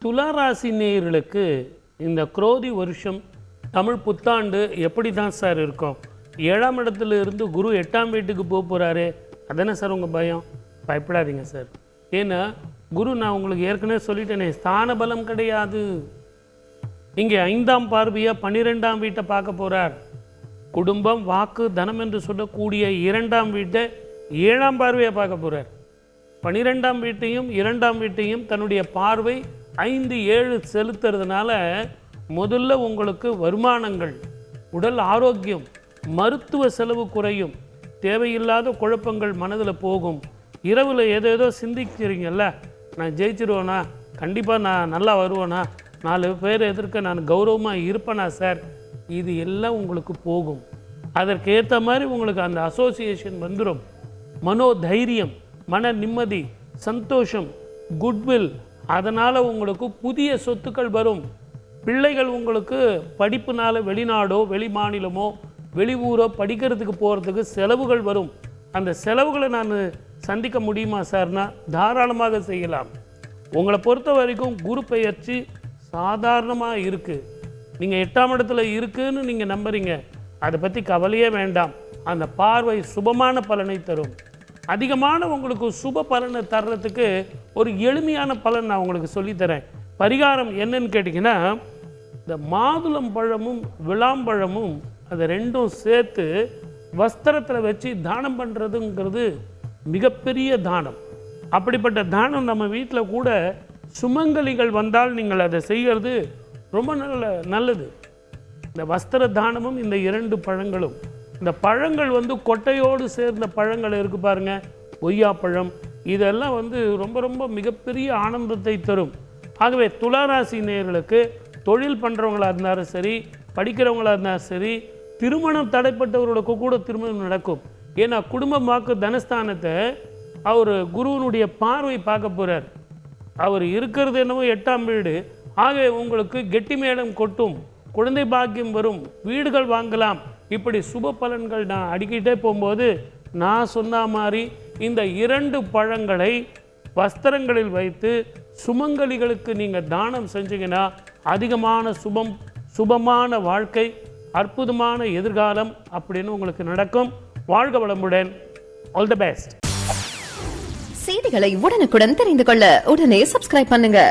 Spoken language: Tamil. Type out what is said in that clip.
துளாராசி நேயர்களுக்கு இந்த குரோதி வருஷம் தமிழ் புத்தாண்டு எப்படி தான் சார் இருக்கும்? 7ஆம் இடத்துல இருந்து குரு 8ஆம் வீட்டுக்கு போக போகிறாரு. அதானே சார் உங்கள் பயம்? பயப்படாதீங்க சார். ஏன்னா குரு, நான் உங்களுக்கு ஏற்கனவே சொல்லிட்டேனே, ஸ்தான பலம் கிடையாது. இங்கே 5ஆம் பார்வையாக 12ஆம் வீட்டை பார்க்க போகிறார். குடும்பம், வாக்கு, தனம் என்று சொல்லக்கூடிய 2ஆம் வீட்டை 7ஆம் பார்வையாக பார்க்க போகிறார். 12ஆம் வீட்டையும் 2ஆம் வீட்டையும் தன்னுடைய பார்வை 5, 7 செலுத்துறதுனால முதல்ல உங்களுக்கு வருமானங்கள், உடல் ஆரோக்கியம், மருத்துவ செலவு குறையும். தேவையில்லாத குழப்பங்கள் மனதில் போகும். இரவில் ஏதேதோ சிந்திக்கிறீங்கல்ல, நான் ஜெயிச்சிருவேனா, கண்டிப்பாக நான் நல்லா வருவேனா, 4 பேர் எதிர்க்க நான் கௌரவமாக இருப்பேனா சார், இது எல்லாம் உங்களுக்கு போகும். அதற்கேற்ற மாதிரி உங்களுக்கு அந்த அசோசியேஷன் வந்துடும். மனோதைரியம், மன நிம்மதி, சந்தோஷம், குட்வில், அதனால் உங்களுக்கு புதிய சொத்துக்கள் வரும். பிள்ளைகள் உங்களுக்கு படிப்புனால வெளிநாடோ வெளி மாநிலமோ வெளி ஊரோ படிக்கிறதுக்கு போகிறதுக்கு செலவுகள் வரும். அந்த செலவுகளை நான் சந்திக்க முடியுமா சார்னா தாராளமாக செய்யலாம். உங்களை பொறுத்த வரைக்கும் குரு பெயர்ச்சி சாதாரணமாக இருக்குது. நீங்கள் 8ஆம் இடத்துல இருக்குன்னு நீங்கள் நம்புறீங்க, அதை பற்றி கவலையே வேண்டாம். அந்த பார்வை சுபமான பலனை தரும். அதிகமான உங்களுக்கு சுப பலனை தர்றதுக்கு ஒரு எளிமையான பலன் நான் உங்களுக்கு சொல்லித்தரேன். பரிகாரம் என்னன்னு கேட்டிங்கன்னா, இந்த மாதுளம் பழமும் விளாம்பழமும் அதை ரெண்டும் சேர்த்து வஸ்திரத்தில் வச்சு தானம் பண்ணுறதுங்கிறது மிகப்பெரிய தானம். அப்படிப்பட்ட தானம் நம்ம வீட்டில் கூட சுமங்கலிகள் வந்தால் நீங்கள் அதை செய்கிறது ரொம்ப நல்லது. இந்த வஸ்திர தானமும் இந்த 2 பழங்களும், இந்த பழங்கள் கொட்டையோடு சேர்ந்த பழங்கள் இருக்குது பாருங்கள், கொய்யாப்பழம், இதெல்லாம் ரொம்ப ரொம்ப மிகப்பெரிய ஆனந்தத்தை தரும். ஆகவே துளாராசி நேயர்களுக்கு தொழில் பண்ணுறவங்களாக இருந்தாலும் சரி, படிக்கிறவங்களாக இருந்தாலும் சரி, திருமணம் தடைப்பட்டவர்களுக்கு கூட திருமணம் நடக்கும். ஏன்னா குடும்ப வாக்கு தனஸ்தானத்தை அவர் குருவனுடைய பார்வை பார்க்க போகிறார். அவர் இருக்கிறது என்னவோ 8ஆம் வீடு. ஆகவே உங்களுக்கு கெட்டி மேளம் கொட்டும், குழந்தை பாக்கியம் வரும், வீடுகள் வாங்கலாம். இப்படி சுப பலன்கள் நான் அடிக்கிட்டே போகும்போது நான் சொன்ன மாதிரி இந்த 2 பழங்களை வஸ்திரங்களில் வைத்து சுமங்கலிகளுக்கு நீங்கள் தானம் செஞ்சீங்கன்னா அதிகமான சுபமான வாழ்க்கை, அற்புதமான எதிர்காலம் அப்படின்னு உங்களுக்கு நடக்கும். வாழ்க வளமுடன். All the best. செய்திகளை உடனுக்குடன் தெரிந்து கொள்ள உடனே சப்ஸ்கிரைப் பண்ணுங்க.